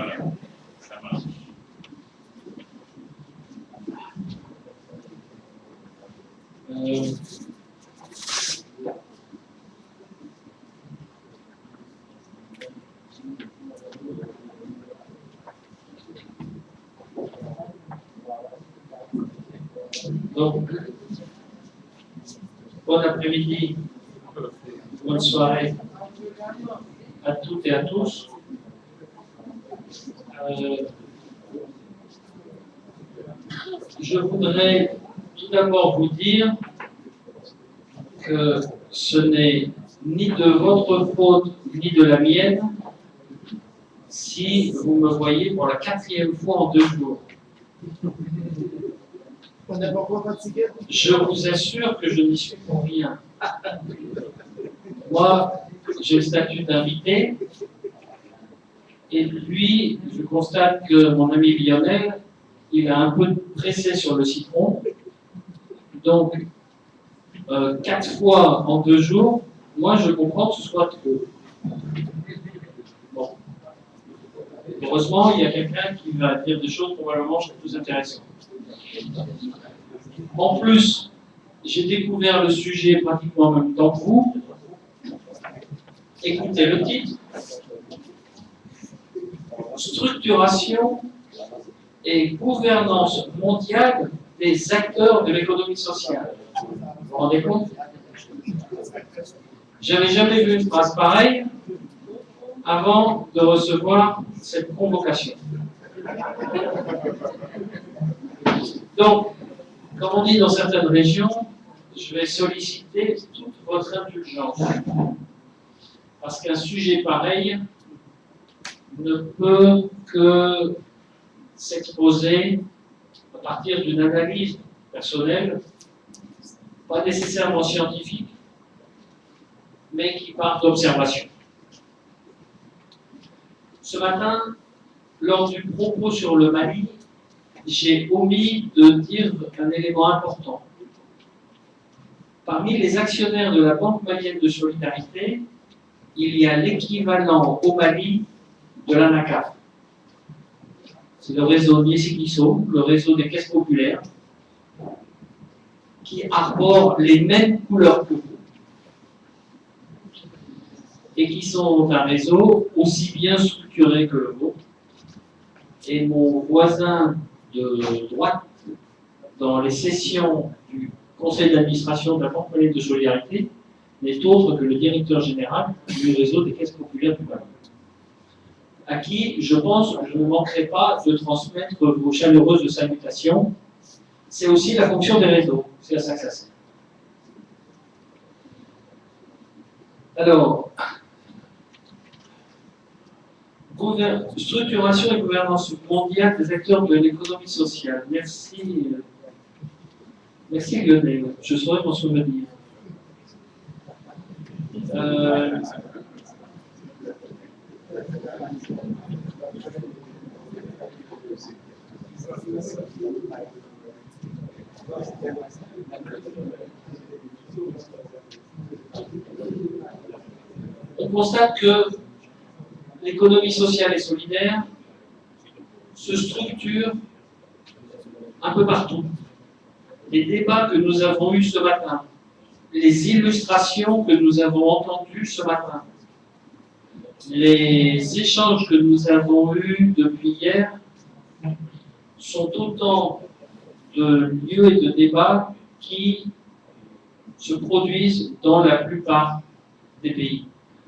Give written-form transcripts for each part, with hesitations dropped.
Voilà, ça marche. Donc, bon après-midi, bonne soirée à toutes et à tous. Je voudrais tout d'abord vous dire que ce n'est ni de votre faute ni de la mienne si vous me voyez pour la 4e fois en 2 jours. Je vous assure que je n'y suis pour rien. Moi, j'ai le statut d'invité, et puis je constate que mon ami Lionel, il a un peu pressé sur le citron. Donc, 4 fois en 2 jours, moi je comprends que ce soit trop. Bon. Heureusement, il y a quelqu'un qui va dire des choses probablement plus intéressantes. En plus, j'ai découvert le sujet pratiquement en même temps que vous. Écoutez le titre. Structuration et gouvernance mondiale des acteurs de l'économie sociale. Vous vous rendez compte? J'avais jamais vu une phrase pareille avant de recevoir cette convocation. Donc, comme on dit dans certaines régions, je vais solliciter toute votre indulgence. Parce qu'un sujet pareil ne peut que s'exposer à partir d'une analyse personnelle, pas nécessairement scientifique, mais qui part d'observation. Ce matin, lors du propos sur le Mali, j'ai omis de dire un élément important. Parmi les actionnaires de la Banque malienne de solidarité, il y a l'équivalent au Mali de l'ANACAF. C'est le réseau Niesikiso, le réseau des caisses populaires, qui arbore les mêmes couleurs que vous et qui sont un réseau aussi bien structuré que le vôtre. Et mon voisin de droite, dans les sessions du conseil d'administration de la Banque malienne de solidarité, n'est autre que le directeur général du réseau des caisses populaires du Mali, à qui, je pense, je ne manquerai pas de transmettre vos chaleureuses salutations. C'est aussi la fonction des réseaux, c'est à ça que ça sert. Alors, structuration et gouvernance mondiale des acteurs de l'économie sociale. Merci, merci Lionel, je saurais m'en souvenir. On constate que l'économie sociale et solidaire se structure un peu partout. Les débats que nous avons eus ce matin, les illustrations que nous avons entendues ce matin, les échanges que nous avons eus depuis hier sont autant de lieux et de débats qui se produisent dans la plupart des pays.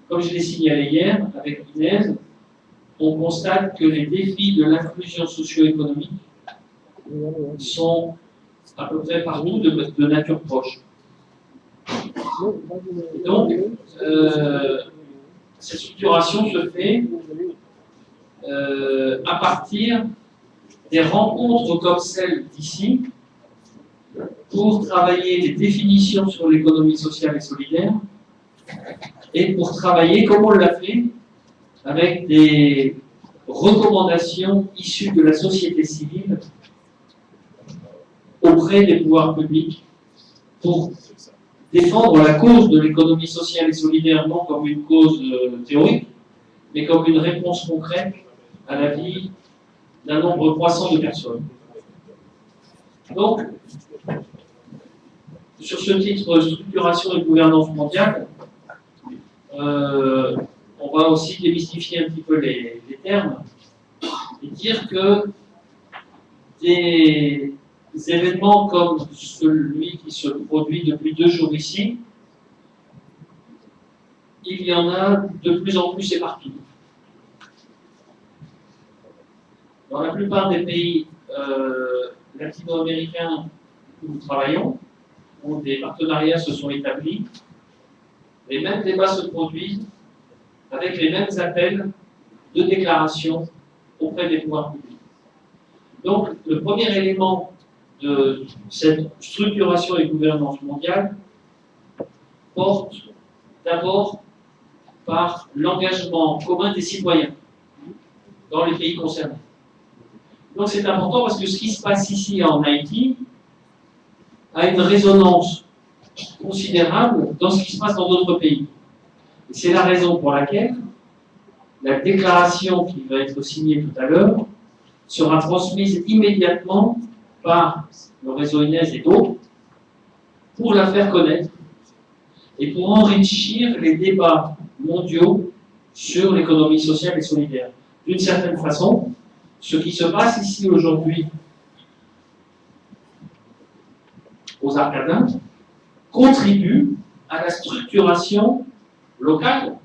Comme je l'ai signalé hier avec Inès, on constate que les défis de l'inclusion socio-économique sont à peu près partout de nature proche. Donc, cette structuration se fait à partir des rencontres comme celle d'ici pour travailler les définitions sur l'économie sociale et solidaire et pour travailler, comme on l'a fait, avec des recommandations issues de la société civile auprès des pouvoirs publics pour défendre la cause de l'économie sociale et solidaire, non comme une cause théorique, mais comme une réponse concrète à la vie d'un nombre croissant de personnes. Donc, sur ce titre structuration et gouvernance mondiale, on va aussi démystifier un petit peu les termes et dire que des événements comme celui qui se produit depuis 2 jours ici, il y en a de plus en plus et partout. Dans la plupart des pays latino-américains où nous travaillons, où des partenariats se sont établis, les mêmes débats se produisent avec les mêmes appels de déclaration auprès des pouvoirs publics. Donc, le premier élément de cette structuration et gouvernance mondiale porte d'abord par l'engagement commun des citoyens dans les pays concernés. Donc c'est important parce que ce qui se passe ici en Haïti a une résonance considérable dans ce qui se passe dans d'autres pays. Et c'est la raison pour laquelle la déclaration qui va être signée tout à l'heure sera transmise immédiatement par le réseau INES et d'autres pour la faire connaître et pour enrichir les débats mondiaux sur l'économie sociale et solidaire. D'une certaine façon, ce qui se passe ici aujourd'hui aux Arcadins contribue à la structuration locale,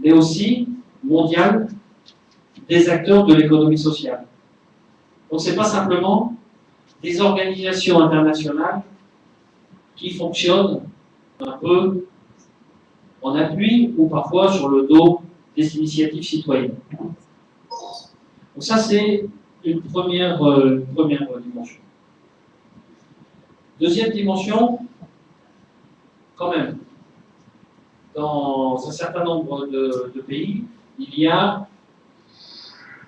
mais aussi mondiale, des acteurs de l'économie sociale. Donc ce n'est pas simplement des organisations internationales qui fonctionnent un peu en appui ou parfois sur le dos des initiatives citoyennes. Donc ça, c'est une première dimension. Deuxième dimension, quand même, dans un certain nombre de pays, il y a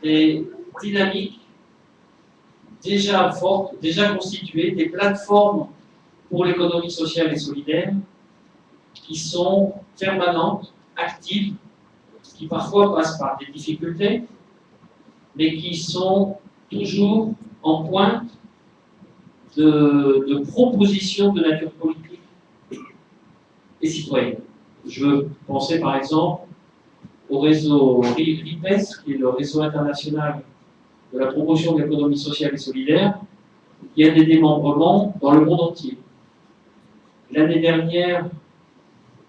des dynamiques déjà fortes, déjà constituées, des plateformes pour l'économie sociale et solidaire qui sont permanentes, actives, qui parfois passent par des difficultés, mais qui sont toujours en pointe de propositions de nature politique et citoyenne. Je veux penser par exemple au réseau RIPES, qui est le réseau international de la promotion de l'économie sociale et solidaire, qui a des démembrements dans le monde entier. L'année dernière,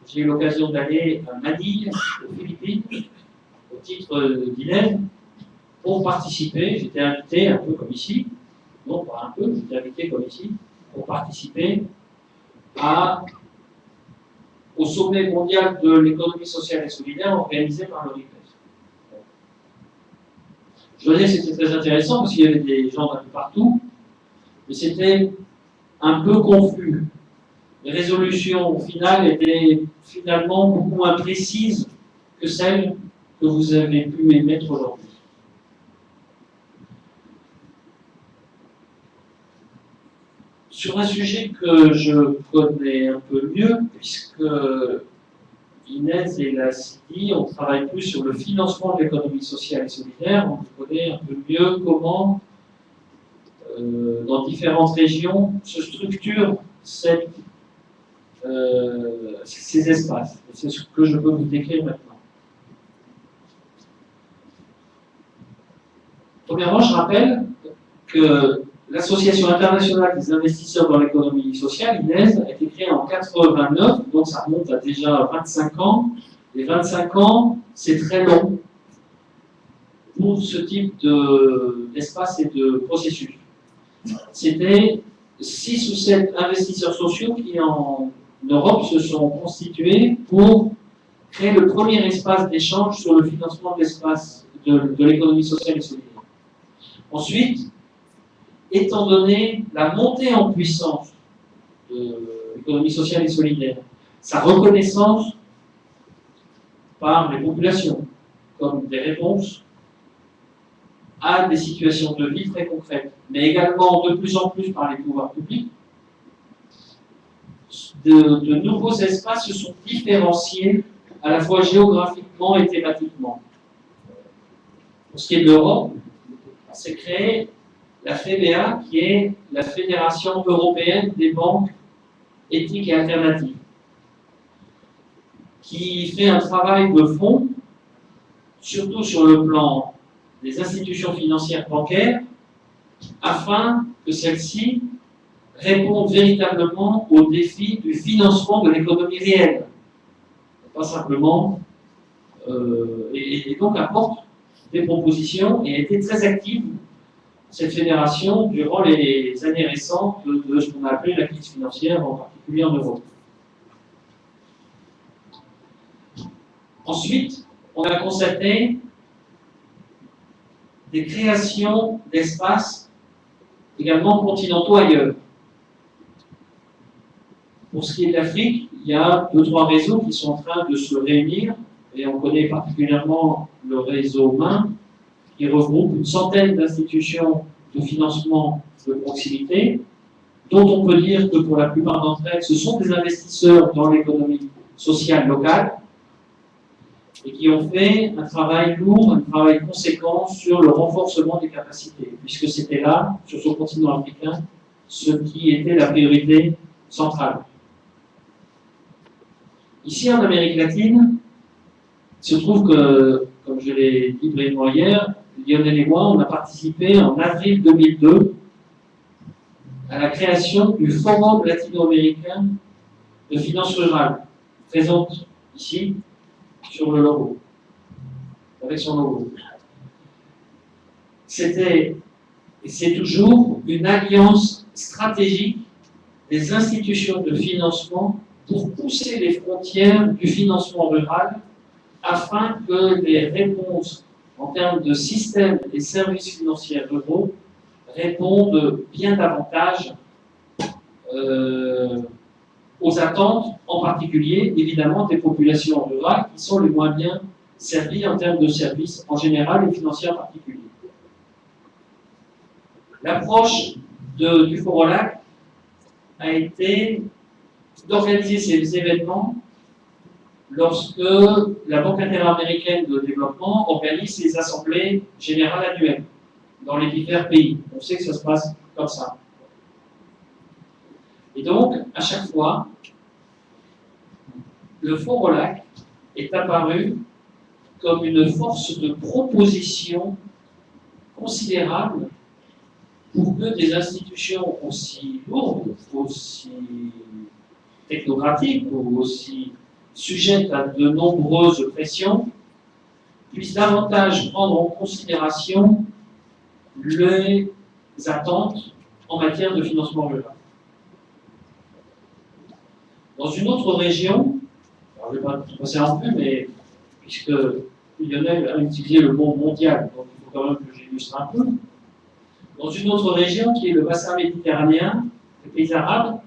j'ai eu l'occasion d'aller à Manille, aux Philippines, au titre d'INES, pour participer. J'étais invité, un peu comme ici, non pas un peu, j'étais invité comme ici, pour participer au sommet mondial de l'économie sociale et solidaire organisé par le RIPES. Je dois dire que c'était très intéressant parce qu'il y avait des gens d'un peu partout, mais c'était un peu confus. Les résolutions finales étaient finalement beaucoup moins précises que celles que vous avez pu émettre aujourd'hui. Sur un sujet que je connais un peu mieux, puisque Inès et la CIDI, on travaille plus sur le financement de l'économie sociale et solidaire, on connaît un peu mieux comment, dans différentes régions, se structurent ces espaces. C'est ce que je peux vous décrire maintenant. Premièrement, je rappelle que l'Association internationale des investisseurs dans l'économie sociale, INES, a été créée en 1989, donc ça remonte à déjà 25 ans. Et 25 ans, c'est très long pour ce type d'espace et de processus. C'était 6 ou 7 investisseurs sociaux qui, en Europe, se sont constitués pour créer le premier espace d'échange sur le financement de l'espace de l'économie sociale et solidaire. Ensuite, étant donné la montée en puissance de l'économie sociale et solidaire, sa reconnaissance par les populations comme des réponses à des situations de vie très concrètes, mais également de plus en plus par les pouvoirs publics, de nouveaux espaces se sont différenciés à la fois géographiquement et thématiquement. Pour ce qui est de l'Europe, c'est créé la FEBA, qui est la Fédération européenne des banques éthiques et alternatives, qui fait un travail de fond, surtout sur le plan des institutions financières bancaires, afin que celles-ci répondent véritablement aux défis du financement de l'économie réelle, pas simplement, et donc apporte des propositions et a été très active, cette fédération, durant les années récentes de ce qu'on a appelé la crise financière, en particulier en Europe. Ensuite, on a constaté des créations d'espaces également continentaux ailleurs. Pour ce qui est de l'Afrique, il y a 2-3 réseaux qui sont en train de se réunir, et on connaît particulièrement le réseau MAIN, qui regroupe une centaine d'institutions de financement de proximité, dont on peut dire que pour la plupart d'entre elles, ce sont des investisseurs dans l'économie sociale locale, et qui ont fait un travail lourd, un travail conséquent sur le renforcement des capacités, puisque c'était là, sur ce continent africain, ce qui était la priorité centrale. Ici, en Amérique latine, il se trouve que, comme je l'ai dit brièvement hier, Lionel et moi, on a participé en avril 2002 à la création du Forum latino-américain de finances rurales, présente ici, sur le logo, avec son logo. C'était, et c'est toujours, une alliance stratégique des institutions de financement pour pousser les frontières du financement rural afin que les réponses en termes de système et services financiers ruraux répondent bien davantage aux attentes, en particulier, évidemment, des populations rurales qui sont les moins bien servies en termes de services en général et financiers en particulier. L'approche du Forolac a été d'organiser ces événements lorsque la Banque interaméricaine de développement organise ses assemblées générales annuelles dans les divers pays. On sait que ça se passe comme ça. Et donc, à chaque fois, le Forolac est apparu comme une force de proposition considérable pour que des institutions aussi lourdes, aussi technocratiques ou aussi sujettes à de nombreuses pressions puissent davantage prendre en considération les attentes en matière de financement rural. Dans une autre région, alors je ne vais pas passer en plus, mais puisque Lionel a utilisé le mot mondial, donc il faut quand même que j'illustre un peu. Dans une autre région qui est le bassin méditerranéen, les pays arabes,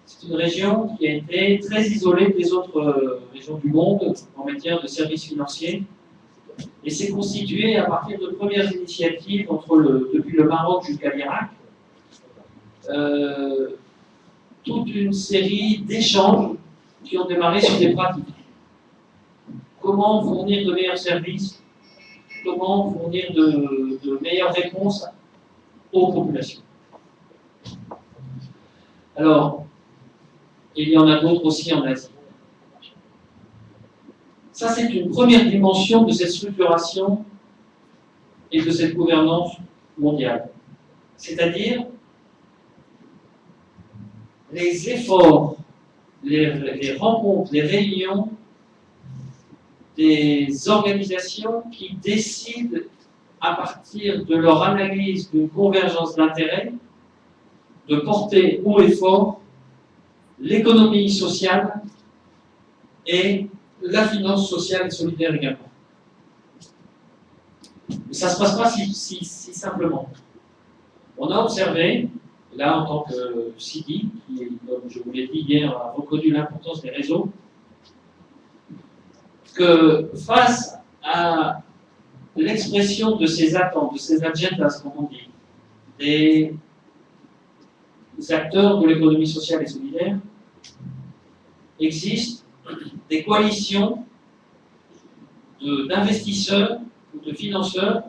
c'est une région qui a été très isolée des autres régions du monde en matière de services financiers et s'est constituée à partir de premières initiatives depuis le Maroc jusqu'à l'Irak, toute une série d'échanges qui ont démarré sur des pratiques. Comment fournir de meilleurs services, comment fournir de meilleures réponses aux populations. Alors, il y en a d'autres aussi en Asie. Ça, c'est une première dimension de cette structuration et de cette gouvernance mondiale. C'est-à-dire les efforts, les rencontres, les réunions des organisations qui décident, à partir de leur analyse d'une convergence d'intérêts, de porter haut et fort l'économie sociale et la finance sociale et solidaire également. Mais ça ne se passe pas si simplement. On a observé, là en tant que Sidi, qui, comme je vous l'ai dit hier, a reconnu l'importance des réseaux, que face à l'expression de ces attentes, de ces agendas, comme on dit, des acteurs de l'économie sociale et solidaire, existent des coalitions d'investisseurs ou de financeurs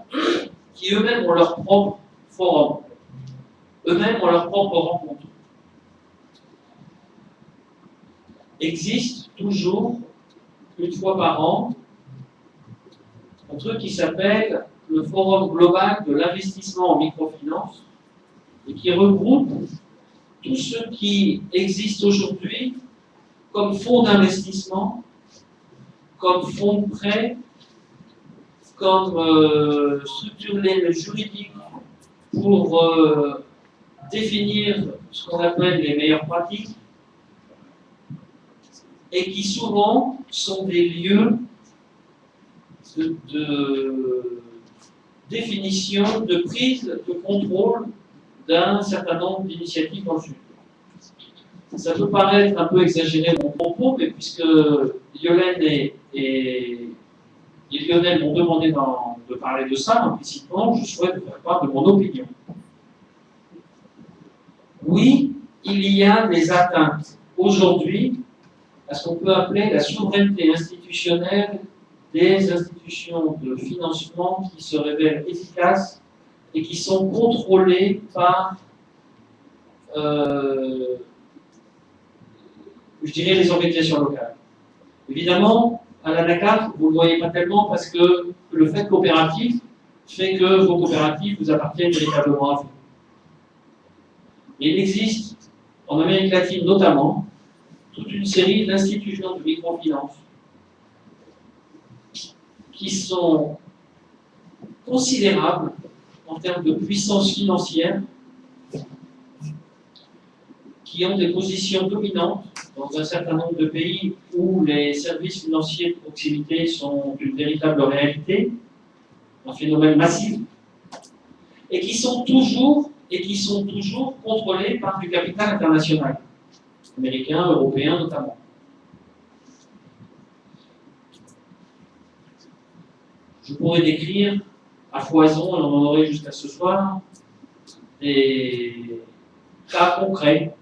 qui eux-mêmes ont leur propre forum, eux-mêmes ont leur propre rencontre. Existe toujours, une fois par an, un truc qui s'appelle le Forum global de l'investissement en microfinance et qui regroupe tout ce qui existe aujourd'hui comme fonds d'investissement, comme fonds de prêt, comme structure juridique pour définir ce qu'on appelle les meilleures pratiques, et qui souvent sont des lieux de définition, de prise de contrôle d'un certain nombre d'initiatives dans le sud. Ça peut paraître un peu exagéré mon propos, mais puisque Yolène et Lionel m'ont demandé de parler de ça implicitement, je souhaite faire part de mon opinion. Oui, il y a des atteintes aujourd'hui à ce qu'on peut appeler la souveraineté institutionnelle des institutions de financement qui se révèlent efficaces et qui sont contrôlées par, je dirais, les organisations locales. Évidemment, à la NACAF, vous ne le voyez pas tellement parce que le fait coopératif fait que vos coopératives vous appartiennent véritablement à vous. Il existe, en Amérique latine notamment, toute une série d'institutions de microfinance qui sont considérables en termes de puissance financière, qui ont des positions dominantes dans un certain nombre de pays où les services financiers de proximité sont une véritable réalité, un phénomène massif, et qui sont toujours contrôlés par du capital international, américain, européen notamment. Je pourrais décrire à foison, et on en aurait jusqu'à ce soir, des cas concrets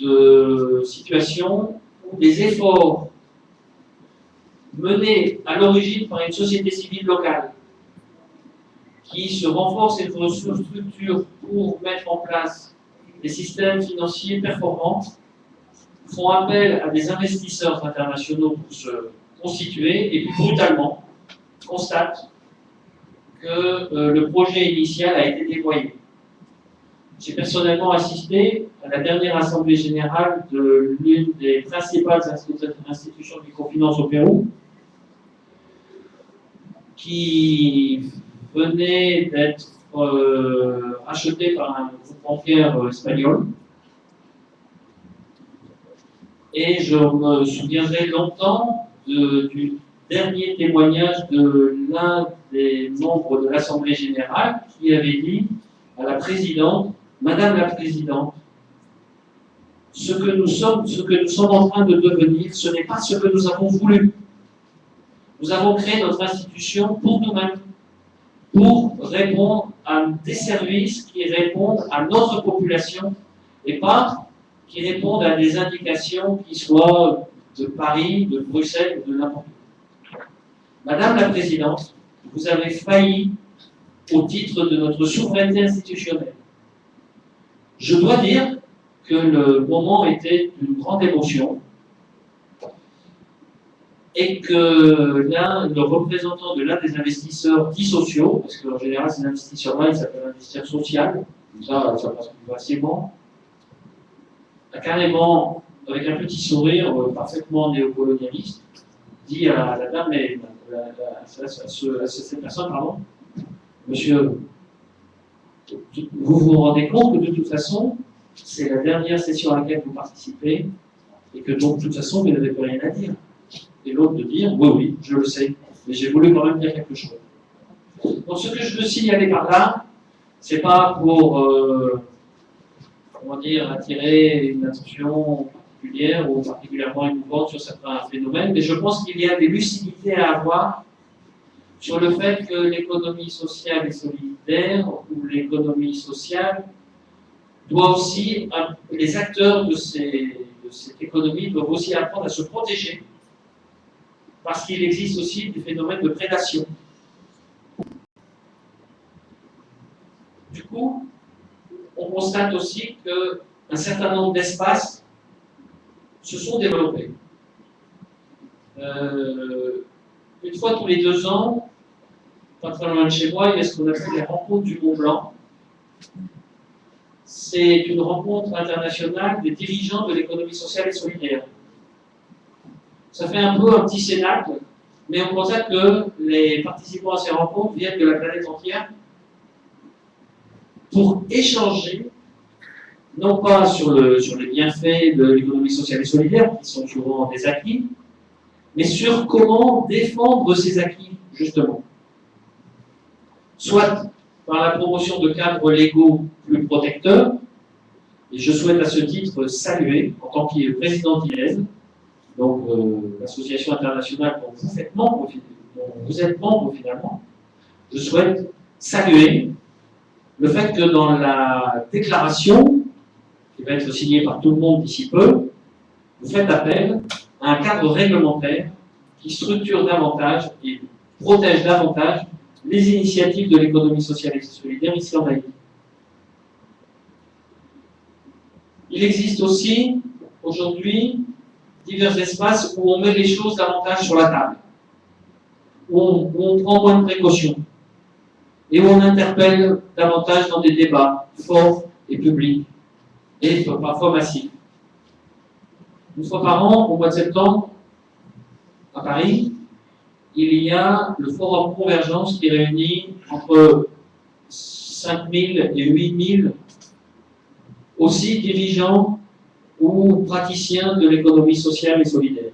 de situations où des efforts menés à l'origine par une société civile locale qui se renforce et se structure pour mettre en place des systèmes financiers performants, font appel à des investisseurs internationaux pour se constituer et puis brutalement constatent que le projet initial a été dévoyé. J'ai personnellement assisté à la dernière assemblée générale de l'une des principales institutions de microfinance au Pérou, qui venait d'être achetée par un groupe bancaire espagnol. Et je me souviendrai longtemps du dernier témoignage de l'un des membres de l'Assemblée générale qui avait dit à la présidente: Madame la Présidente, ce que nous sommes en train de devenir, ce n'est pas ce que nous avons voulu. Nous avons créé notre institution pour nous-mêmes, pour répondre à des services qui répondent à notre population et pas qui répondent à des indications qui soient de Paris, de Bruxelles, de n'importe où. Madame la Présidente, vous avez failli au titre de notre souveraineté institutionnelle. Je dois dire que le moment était d'une grande émotion et que le représentant de l'un des investisseurs dits sociaux, parce qu'en général ces investisseurs-là, ils s'appellent investisseurs sociaux, ça passe plus facilement, a carrément, avec un petit sourire parfaitement néocolonialiste, dit à la dame, à cette personne, pardon, monsieur, vous vous rendez compte que de toute façon, c'est la dernière session à laquelle vous participez, et que donc de toute façon, vous n'avez plus rien à dire. Et l'autre de dire, oui, je le sais, mais j'ai voulu quand même dire quelque chose. Donc ce que je veux signaler par là, c'est pas pour, attirer une attention particulière ou particulièrement émouvante sur certains phénomènes, mais je pense qu'il y a des lucidités à avoir sur le fait que l'économie sociale et solidaire, ou l'économie sociale, doit aussi, les acteurs de cette économie doivent aussi apprendre à se protéger parce qu'il existe aussi des phénomènes de prédation. Du coup, on constate aussi qu'un certain nombre d'espaces se sont développés. Une fois tous les 2 ans, pas très loin de chez moi, il y a ce qu'on appelle les rencontres du Mont Blanc. C'est une rencontre internationale des dirigeants de l'économie sociale et solidaire. Ça fait un peu un petit cénacle, mais on constate que les participants à ces rencontres viennent de la planète entière pour échanger, non pas sur les bienfaits de l'économie sociale et solidaire, qui sont souvent des acquis, mais sur comment défendre ces acquis, justement. Soit par la promotion de cadres légaux plus protecteurs, et je souhaite à ce titre saluer, en tant que président d'ILES, donc l'association internationale dont vous êtes membre finalement, je souhaite saluer le fait que dans la déclaration, qui va être signée par tout le monde d'ici peu, vous faites appel à un cadre réglementaire qui structure davantage et protège davantage les initiatives de l'économie sociale et solidaire ici en Haïti. Il existe aussi, aujourd'hui, divers espaces où on met les choses davantage sur la table, où on prend moins de précautions, et où on interpelle davantage dans des débats forts et publics, et parfois massifs. Une fois par an, au mois de septembre, à Paris, il y a le Forum Convergence qui réunit entre 5000 et 8000 aussi dirigeants ou praticiens de l'économie sociale et solidaire.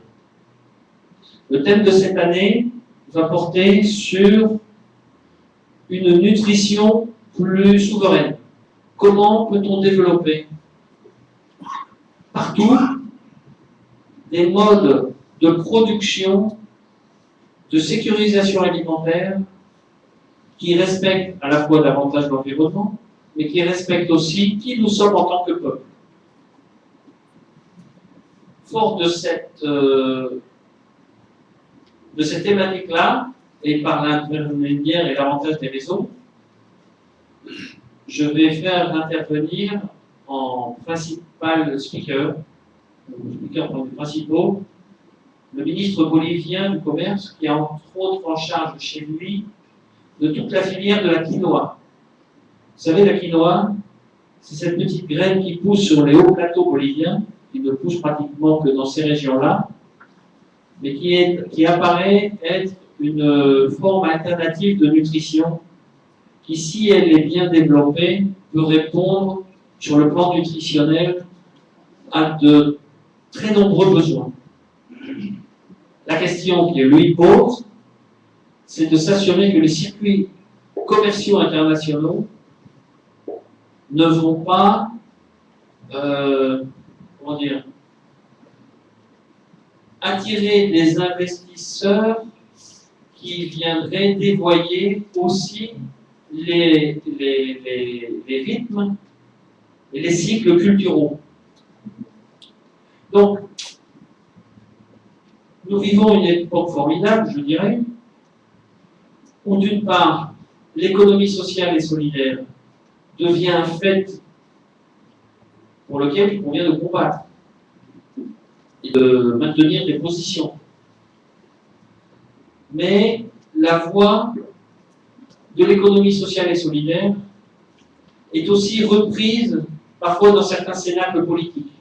Le thème de cette année va porter sur une nutrition plus souveraine. Comment peut-on développer partout des modes de production, de sécurisation alimentaire qui respectent à la fois davantage l'environnement, mais qui respectent aussi qui nous sommes en tant que peuple. Fort de cette thématique-là, et par l'intermédiaire et l'avantage des réseaux, je vais faire intervenir en principal speaker parmi les principaux, le ministre bolivien du Commerce, qui a entre autres en charge chez lui de toute la filière de la quinoa. Vous savez, la quinoa, c'est cette petite graine qui pousse sur les hauts plateaux boliviens, qui ne pousse pratiquement que dans ces régions-là, mais qui apparaît être une forme alternative de nutrition qui, si elle est bien développée, peut répondre sur le plan nutritionnel à de très nombreux besoins. La question qu'il lui pose, c'est de s'assurer que les circuits commerciaux internationaux ne vont pas, attirer des investisseurs qui viendraient dévoyer aussi les rythmes et les cycles culturels. Donc, nous vivons une époque formidable, je dirais, où d'une part, l'économie sociale et solidaire devient un fait pour lequel il convient de combattre et de maintenir des positions. Mais la voie de l'économie sociale et solidaire est aussi reprise parfois dans certains cénacles politiques.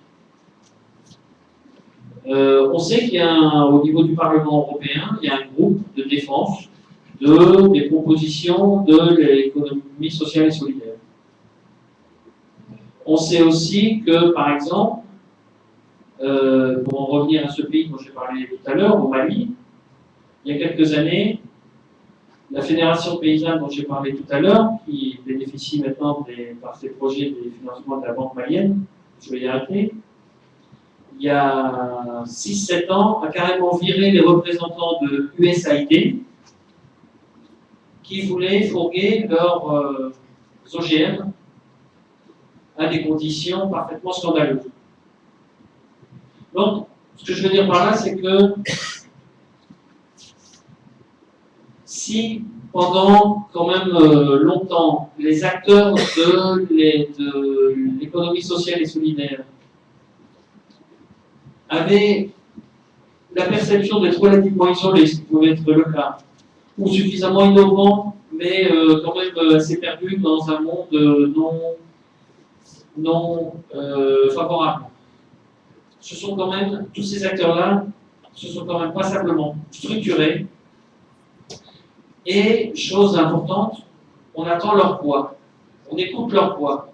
On sait qu'il y a au niveau du Parlement européen, il y a un groupe de défense des propositions de l'économie sociale et solidaire. On sait aussi que, par exemple, pour en revenir à ce pays dont j'ai parlé tout à l'heure, au Mali, il y a quelques années, la fédération paysanne dont j'ai parlé tout à l'heure, qui bénéficie maintenant par ses projets des financements de la banque malienne, je vais y arrêter, il y a 6-7 ans, a carrément viré les représentants de USAID qui voulaient fourguer leurs OGM à des conditions parfaitement scandaleuses. Donc, ce que je veux dire par là, c'est que si pendant quand même longtemps, les acteurs de l'économie sociale et solidaire avaient la perception d'être relativement isolés, ce qui pouvait être le cas, ou suffisamment innovants, mais quand même assez perdus dans un monde non favorable. Ce sont quand même, tous ces acteurs-là, se sont quand même passablement structurés. Et, chose importante, on attend leur poids, on écoute leur poids.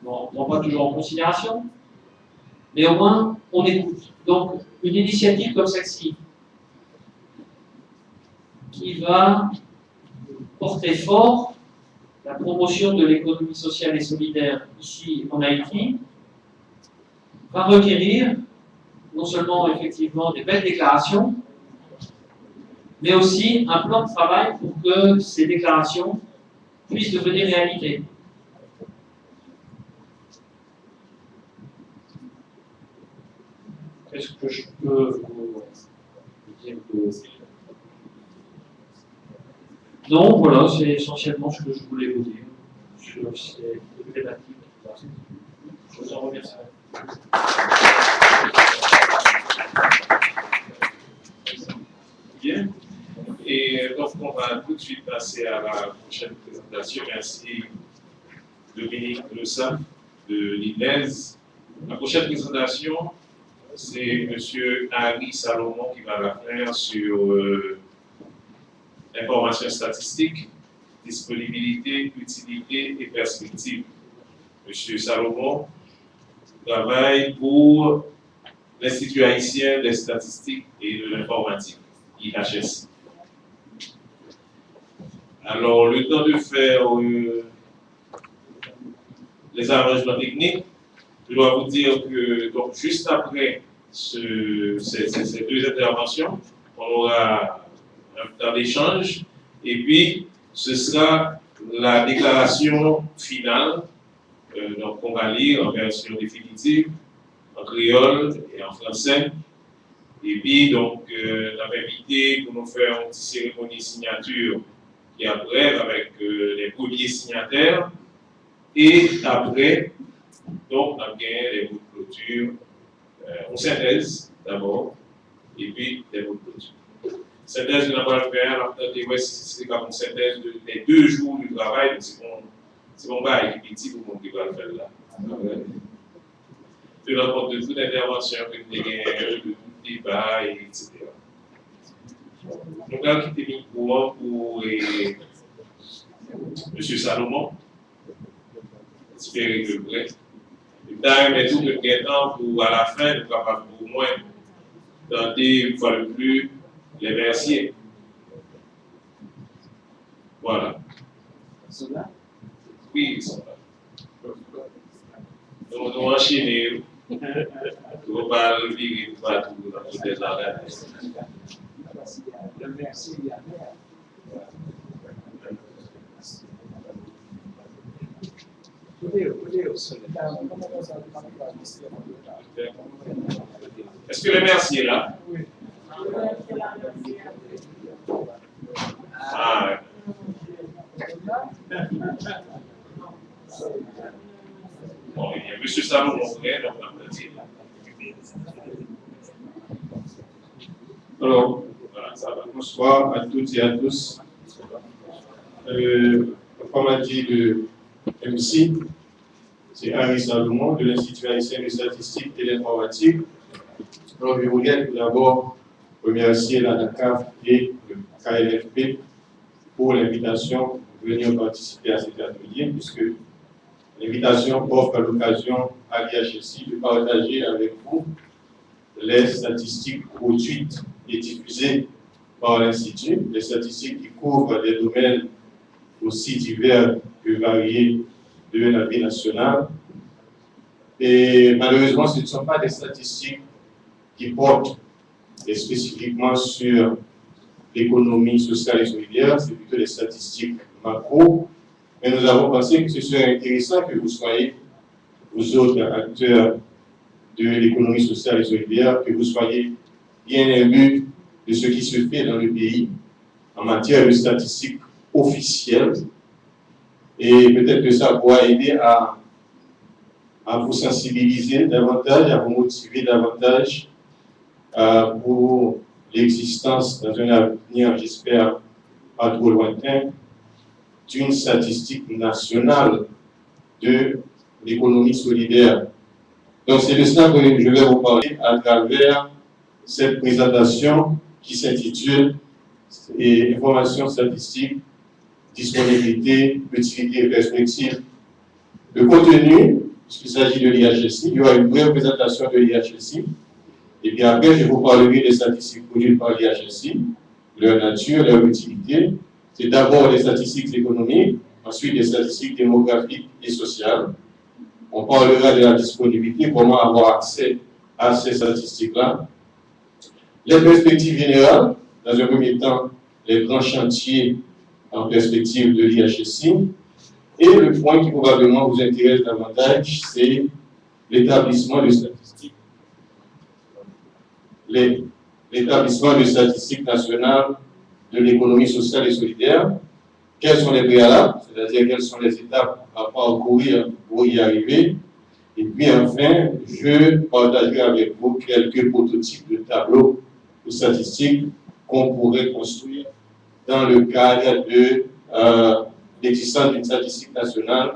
Bon, on ne prend pas toujours en considération, mais au moins on écoute. Donc, une initiative comme celle-ci, qui va porter fort la promotion de l'économie sociale et solidaire ici en Haïti, va requérir non seulement effectivement des belles déclarations, mais aussi un plan de travail pour que ces déclarations puissent devenir réalité. Est-ce que je peux vous dire que... Donc voilà, c'est essentiellement ce que je voulais vous dire sur ces thématiques. Je vous en remercie. Bien. Et donc, on va tout de suite passer à la prochaine présentation. Merci Dominique Lessa de l'INES. La prochaine présentation, c'est M. Harry Salomon qui va la faire sur information statistique, disponibilité, utilité et perspective. M. Salomon travaille pour l'Institut haïtien des statistiques et de l'informatique, IHS. Alors, le temps de faire les arrangements techniques, je dois vous dire que donc, juste après ces deux interventions, on aura un temps d'échange et puis ce sera la déclaration finale, donc on va lire en version définitive, en créole et en français. Et puis, donc, on avait invité pour nous faire une petite cérémonie de signature qui après, avec les premiers signataires. Et après, donc, on a gagné les mots de clôture, en synthèse d'abord, et puis des mots de clôture. Synthèse, on n'a pas le faire, c'est comme une synthèse des 2 jours du travail, donc c'est bon, bah, il est petit pour qu'on va le faire là. Je rends compte de toute intervention que vous avez gagnée, de tout débat, etc. Donc là, qui était mis pour M. Salomon, j'espère que vous êtes prêt. Mais tout le temps pour à la fin, nous capables au moins tenter une fois le plus les versiers. Voilà. Ils sont là? Oui, ils sont là. Nous enchaîner. On ne va pas le virer partout dans toutes les arènes. Merci, il y a Est-ce que le merci est là? Oui. Ah, bon, il y a M. Salomon, mon frère, donc on va dire. Alors, Voilà, ça va. bonsoir à toutes et à tous. Comme a dit le MC, c'est Harry Salomon de l'Institut haïtien de statistique et d'informatique. Alors, je voudrais tout d'abord remercier la NACAF et le KLFP pour l'invitation de venir participer à cet atelier, puisque l'invitation offre l'occasion à l'IHSI de partager avec vous les statistiques produites et diffusées par l'Institut, les statistiques qui couvrent des domaines aussi divers que variés de la vie nationale. Et malheureusement, ce ne sont pas des statistiques qui portent spécifiquement sur l'économie sociale et solidaire, c'est plutôt des statistiques macro. Mais nous avons pensé que ce serait intéressant que vous soyez, vous autres acteurs de l'économie sociale et solidaire, que vous soyez bien élus de ce qui se fait dans le pays en matière de statistiques officielles. Et peut-être que ça pourra aider à vous sensibiliser davantage, à vous motiver davantage pour l'existence dans un avenir, j'espère, pas trop lointain, d'une statistique nationale de l'économie solidaire. Donc c'est de cela que je vais vous parler à travers cette présentation qui s'intitule Informations statistiques, disponibilité, utilité et perspective. Le contenu, puisqu'il s'agit de l'IHSI, il y aura une brève présentation de l'IHSI, et puis après je vous parlerai des statistiques produites par l'IHSI, leur nature, leur utilité. C'est d'abord des statistiques économiques, ensuite des statistiques démographiques et sociales. On parlera de la disponibilité, comment avoir accès à ces statistiques-là. Les perspectives générales, dans un premier temps, les grands chantiers en perspective de l'IHSI. Et le point qui probablement vous intéresse davantage, c'est l'établissement de statistiques. L'établissement de statistiques nationales de l'économie sociale et solidaire. Quels sont les préalables, c'est-à-dire quelles sont les étapes à parcourir pour y arriver. Et puis enfin, je partagerai avec vous quelques prototypes de tableaux de statistiques qu'on pourrait construire dans le cadre de l'existence d'une statistique nationale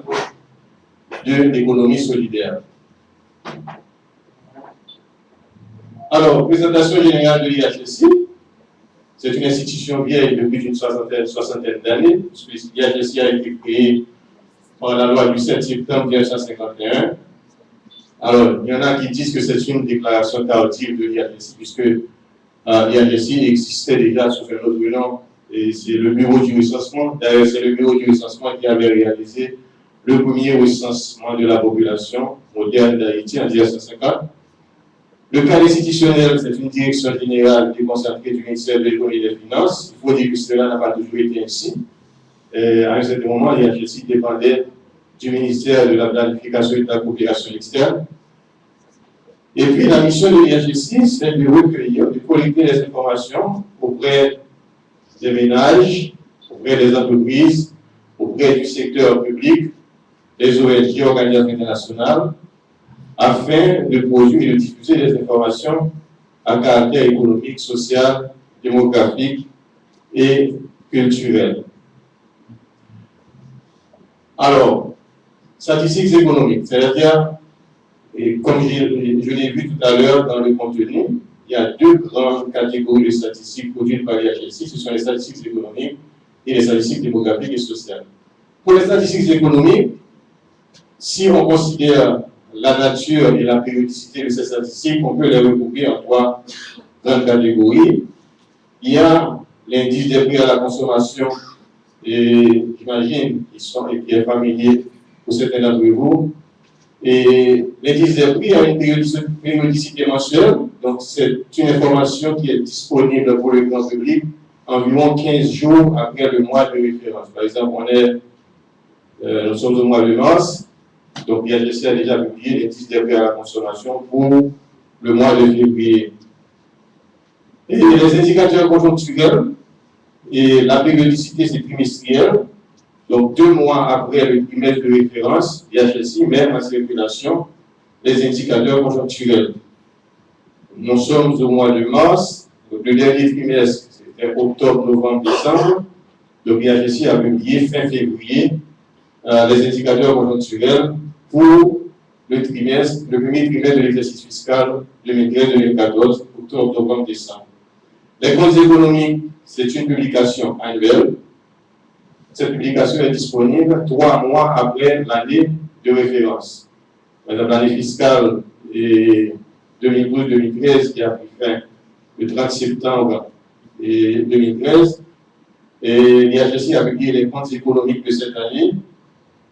de l'économie solidaire. Alors, présentation générale de l'IHSI. C'est une institution vieille depuis une soixantaine d'années, puisque l'IHSI a été créée par la loi du 7 septembre 1951. Alors, il y en a qui disent que c'est une déclaration tardive de l'IHSI, puisque l'IHSI existait déjà sous un autre nom, et c'est le bureau du recensement. D'ailleurs, c'est le bureau du recensement qui avait réalisé le premier recensement de la population moderne d'Haïti en 1950. Le cadre institutionnel, c'est une direction générale déconcentrée du ministère de l'économie et des finances. Il faut dire que cela n'a pas toujours été ainsi. À un certain moment, l'IHSI dépendait du ministère de la planification et de la coopération externe. Et puis, la mission de l'IHSI, c'est de recueillir, de collecter les informations auprès des ménages, auprès des entreprises, auprès du secteur public, des ONG, organisations internationales, afin de produire et de diffuser des informations à caractère économique, social, démographique et culturel. Alors, statistiques économiques, c'est-à-dire, comme je l'ai vu tout à l'heure dans le contenu, il y a deux grandes catégories de statistiques produites par l'IHSI, ce sont les statistiques économiques et les statistiques démographiques et sociales. Pour les statistiques économiques, si on considère la nature et la périodicité de ces statistiques, on peut les regrouper en trois grandes catégories. Il y a l'indice des prix à la consommation, et j'imagine qu'il est familier pour certains d'entre vous. Et l'indice des prix a une périodicité mensuelle, donc c'est une information qui est disponible pour le grand public environ 15 jours après le mois de référence. Par exemple, nous sommes au mois de mars. Donc, l'IHSI a déjà publié l'indice des prix à la consommation pour le mois de février. Et les indicateurs conjoncturels, et la périodicité, c'est trimestriel. Donc, 2 mois après le trimestre de référence, l'IHSI met en circulation les indicateurs conjoncturels. Nous sommes au mois de mars. Donc, le dernier trimestre, c'était octobre, novembre, décembre. Donc, l'IHSI a publié fin février les indicateurs conjoncturels pour le premier trimestre de l'exercice fiscal 2013-2014, octobre, novembre, décembre. Les comptes économiques, c'est une publication annuelle. Cette publication est disponible 3 mois après l'année de référence. L'année fiscale 2012-2013 qui a pris fin le 30 septembre 2013. Et l'IHSI a publié les comptes économiques de cette année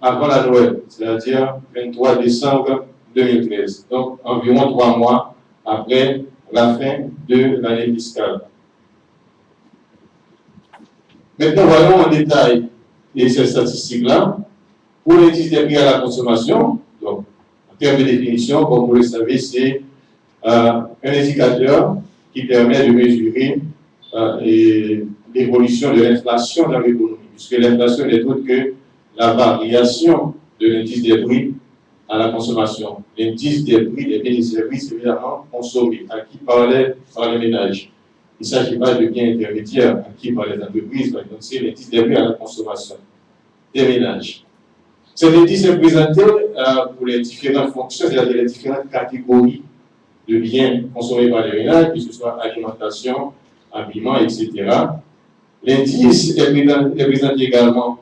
avant la Noël, c'est-à-dire 23 décembre 2013. Donc, environ 3 mois après la fin de l'année fiscale. Maintenant, voyons en détail ces statistiques-là. Pour l'indice des prix à la consommation, donc, en termes de définition, comme vous le savez, c'est un indicateur qui permet de mesurer l'évolution de l'inflation dans l'économie, puisque l'inflation n'est autre que la variation de l'indice des prix à la consommation. L'indice des prix des biens et services évidemment consommés, acquis par les ménages. Il ne s'agit pas de biens intermédiaires acquis par les entreprises, par exemple, c'est l'indice des prix à la consommation des ménages. Cet indice est présenté pour les différentes fonctions, c'est-à-dire les différentes catégories de biens consommés par les ménages, que ce soit alimentation, habillement, etc. L'indice est présenté également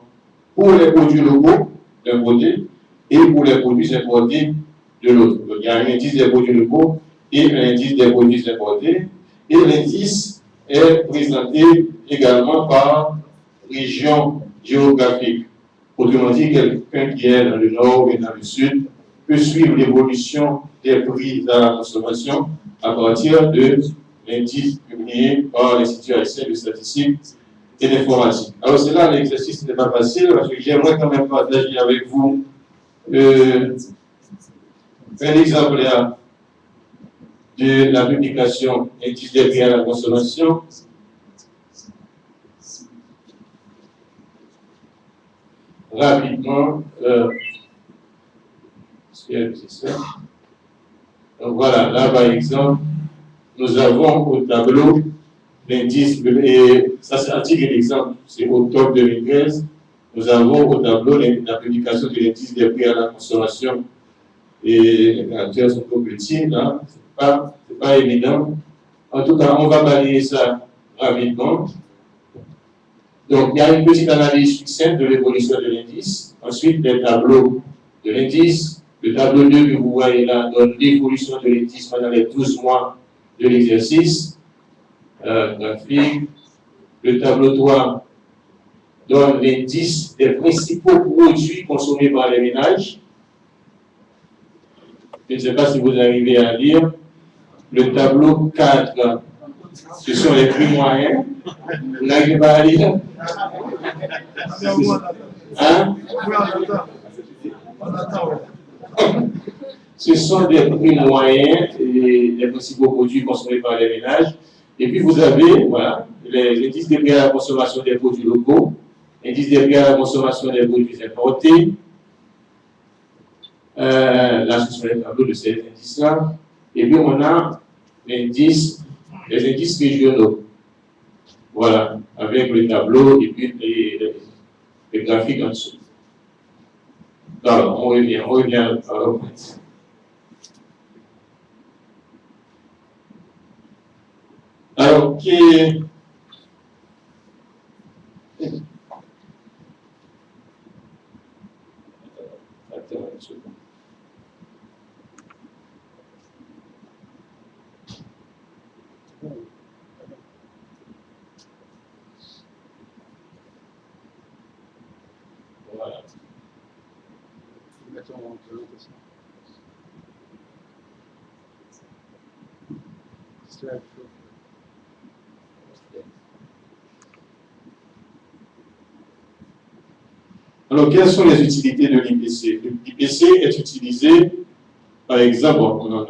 pour les produits locaux d'un côté et pour les produits importés de l'autre. Donc, il y a un indice des produits locaux et un indice des produits importés. Et l'indice est présenté également par région géographique. Autrement dit, quelqu'un qui est dans le nord et dans le sud peut suivre l'évolution des prix à la consommation à partir de l'indice publié par l'Institut haïtien de statistique et d'informatique. Alors, c'est là l'exercice n'est pas facile parce que j'aimerais quand même partager avec vous un exemple là de la publication indice des prix à la consommation. Rapidement, donc voilà, là par exemple, nous avons au tableau l'indice, et ça c'est un tigre d'exemple, c'est octobre 2013, nous avons au tableau la publication de l'indice des prix à la consommation, et les caractères sont trop petits, là, c'est pas évident. En tout cas, on va balayer ça rapidement. Donc, il y a une petite analyse succincte de l'évolution de l'indice. Ensuite, les tableaux de l'indice. Le tableau 2 que vous voyez là donne l'évolution de l'indice pendant les 12 mois de l'exercice graphique. Le tableau 3 donne l'indice des principaux produits consommés par les ménages. Je ne sais pas si vous arrivez à lire. Le tableau 4, ce sont les prix moyens. Vous n'arrivez pas à lire? Hein? Ce sont des prix moyens et les principaux produits consommés par les ménages. Et puis vous avez, voilà, les indices des prix à la consommation des produits locaux, indice des prix à la consommation des produits importés. Là, ce sont les tableaux de ces indices-là. Et puis on a les indices régionaux. Voilà, avec le tableau et puis les graphiques en dessous. Alors, on revient à PowerPoint. Alors, qui est... Attends une seconde. Voilà. Alors, quelles sont les utilités de l'IPC? L'IPC est utilisé, par exemple, on en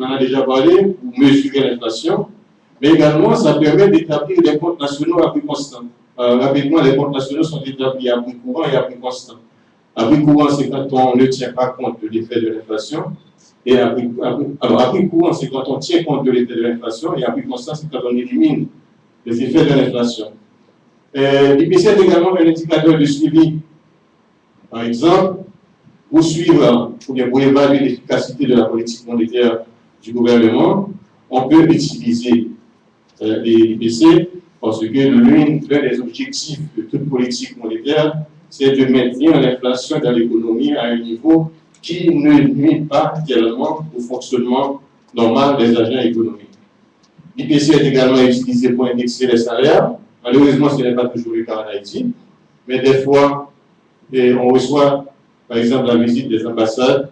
a déjà parlé, pour mesurer l'inflation, mais également, ça permet d'établir des comptes nationaux à prix constant. Rapidement, les comptes nationaux sont établis à prix courant et à prix constant. À prix courant, c'est quand on ne tient pas compte de l'effet de l'inflation. Et à prix courant, c'est quand on tient compte de l'effet de l'inflation. Et à prix constant, c'est quand on élimine les effets de l'inflation. L'IPC est également un indicateur de suivi. Par exemple, pour suivre, pour évaluer l'efficacité de la politique monétaire du gouvernement, on peut utiliser l'IPC parce que l'un des objectifs de toute politique monétaire, c'est de maintenir l'inflation dans l'économie à un niveau qui ne nuit pas tellement au fonctionnement normal des agents économiques. L'IPC est également utilisé pour indexer les salaires. Malheureusement, ce n'est pas toujours le cas en Haïti, mais des fois, on reçoit, par exemple, la visite des ambassades,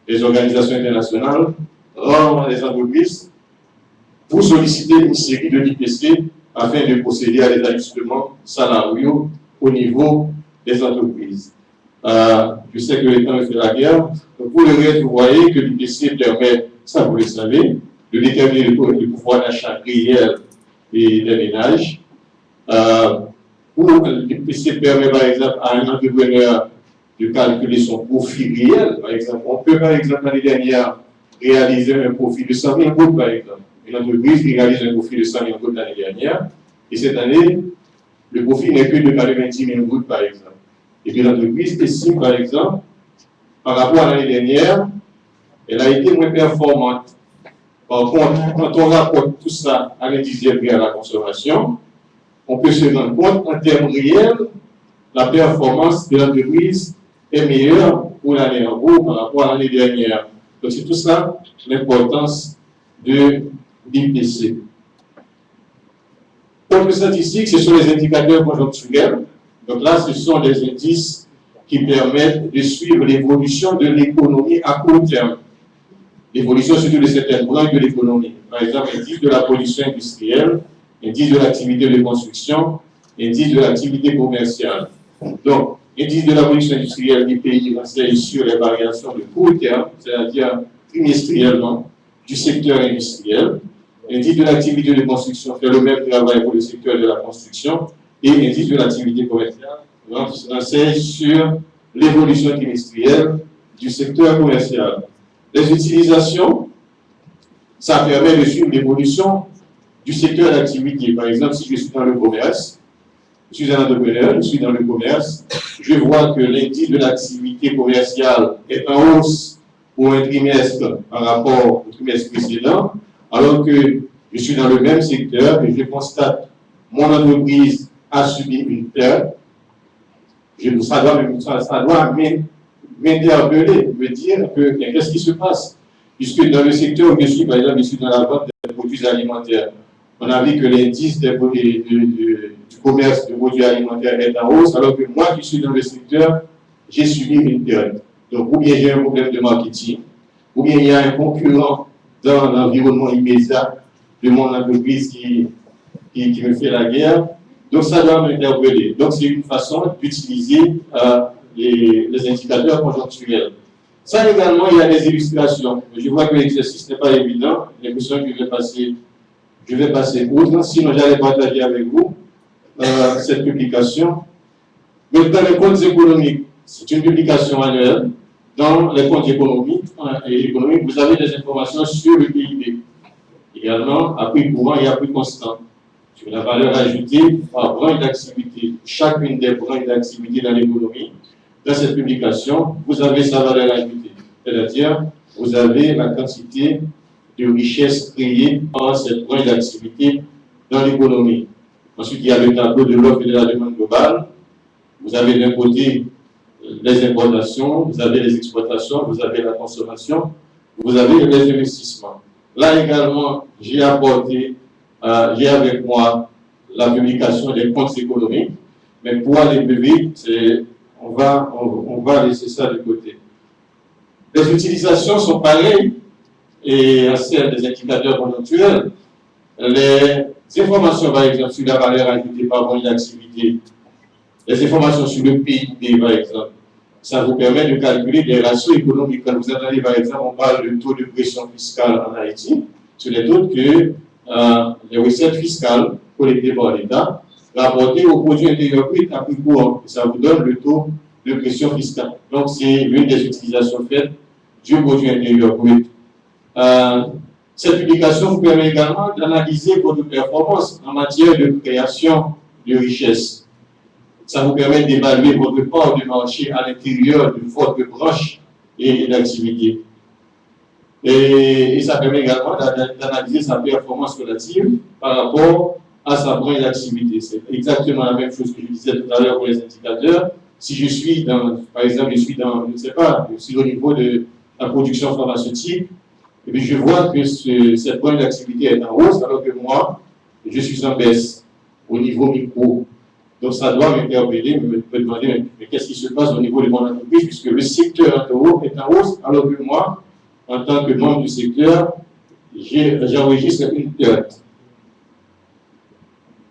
des organisations internationales, rarement des entreprises, pour solliciter une série de l'IPC afin de procéder à des ajustements salariaux au niveau des entreprises. Je sais que le temps fait la guerre. Donc pour le reste, vous voyez que l'IPC permet, ça vous le savez, de déterminer le pouvoir d'achat réel des ménages. Où l'IPC permet par exemple à un entrepreneur de calculer son profit réel. Par exemple, on peut par exemple l'année dernière réaliser un profit de 100 000 gouttes par exemple. Une entreprise qui réalise un profit de 100 000 gouttes l'année dernière, et cette année, le profit n'est que de 90 000 gouttes par exemple. Et puis l'entreprise estime par exemple, par rapport à l'année dernière, elle a été moins performante. Par contre, quand on rapporte tout ça à l'indice des prix à la consommation, on peut se rendre compte en termes réels, la performance de l'entreprise est meilleure pour l'année en cours par rapport à l'année dernière. Donc c'est tout ça l'importance de l'IPC. Autre statistique, ce sont les indicateurs conjoncturels. Donc là, ce sont des indices qui permettent de suivre l'évolution de l'économie à court terme. L'évolution surtout de certaines branches de l'économie. Par exemple, l'indice de la production industrielle, l'indice de l'activité de construction, l'indice de l'activité commerciale. Donc, l'indice de la production industrielle des pays renseigne sur les variations de court terme, c'est-à-dire trimestriellement, du secteur industriel. L'indice de l'activité de construction fait le même travail pour le secteur de la construction. Et l'indice de l'activité commerciale renseigne sur l'évolution trimestrielle du secteur commercial. Les utilisations, ça permet de suivre l'évolution du secteur d'activité. Par exemple, si je suis dans le commerce, je suis un entrepreneur, je suis dans le commerce, je vois que l'indice de l'activité commerciale est en hausse pour un trimestre par rapport au trimestre précédent, alors que je suis dans le même secteur et je constate mon entreprise a subi une perte. Ça doit m'interpeller, me dire que qu'est-ce qui se passe. Puisque dans le secteur où je suis, par exemple, je suis dans la vente des produits alimentaires. On a vu que l'indice du commerce de produits alimentaires est en hausse, alors que moi qui suis dans le secteur, j'ai subi une perte. Donc, ou bien j'ai un problème de marketing, ou bien il y a un concurrent dans l'environnement immédiat de mon entreprise qui me fait la guerre. Donc, ça doit m'interpeller. Donc, c'est une façon d'utiliser les indicateurs conjoncturels. Ça également, il y a des illustrations. Je vois que l'exercice n'est pas évident. J'ai l'impression que je vais passer outre. Sinon, j'allais partager avec vous cette publication. Donc, dans les comptes économiques, c'est une publication annuelle. Dans les comptes économiques, vous avez des informations sur le PIB. Également, à prix courant et à prix constant. Sur la valeur ajoutée par branche d'activité. Chacune des branches d'activité dans l'économie. Dans cette publication, vous avez sa valeur ajoutée. C'est-à-dire, vous avez la quantité de richesse créée par cette branche d'activité dans l'économie. Ensuite, il y a le tableau de l'offre et de la demande globale. Vous avez d'un côté les importations, vous avez les exportations, vous avez la consommation, vous avez les investissements. Là également, j'ai avec moi la publication des comptes économiques, mais pour aller plus vite, on va laisser ça de côté. Les utilisations sont pareilles et à celles des indicateurs conjoncturels. Les informations, par exemple, sur la valeur ajoutée par branche d'activité, les informations sur le PIB, par exemple, ça vous permet de calculer des ratios économiques. Quand vous entendez, par exemple, on parle de taux de pression fiscale en Haïti, sur les taux que les recettes fiscales collectées par l'État, rapportées au produit intérieur brut à prix courant. Ça vous donne le taux de pression fiscale. Donc, c'est l'une des utilisations faites du produit intérieur brut. Cette publication vous permet également d'analyser votre performance en matière de création de richesse. Ça vous permet d'évaluer votre part de marché à l'intérieur de votre branche et d'activité. Et ça permet également d'analyser sa performance relative par rapport à sa branche d'activité. C'est exactement la même chose que je disais tout à l'heure pour les indicateurs. Si je suis par exemple, je suis au niveau de la production pharmaceutique, et puis je vois que cette branche d'activité est en hausse, alors que moi, je suis en baisse au niveau micro. Donc ça doit m'interpeller, me demander, mais qu'est-ce qui se passe au niveau de mon entreprise, puisque le secteur est en hausse, alors que moi, en tant que membre du secteur, j'enregistre une perte.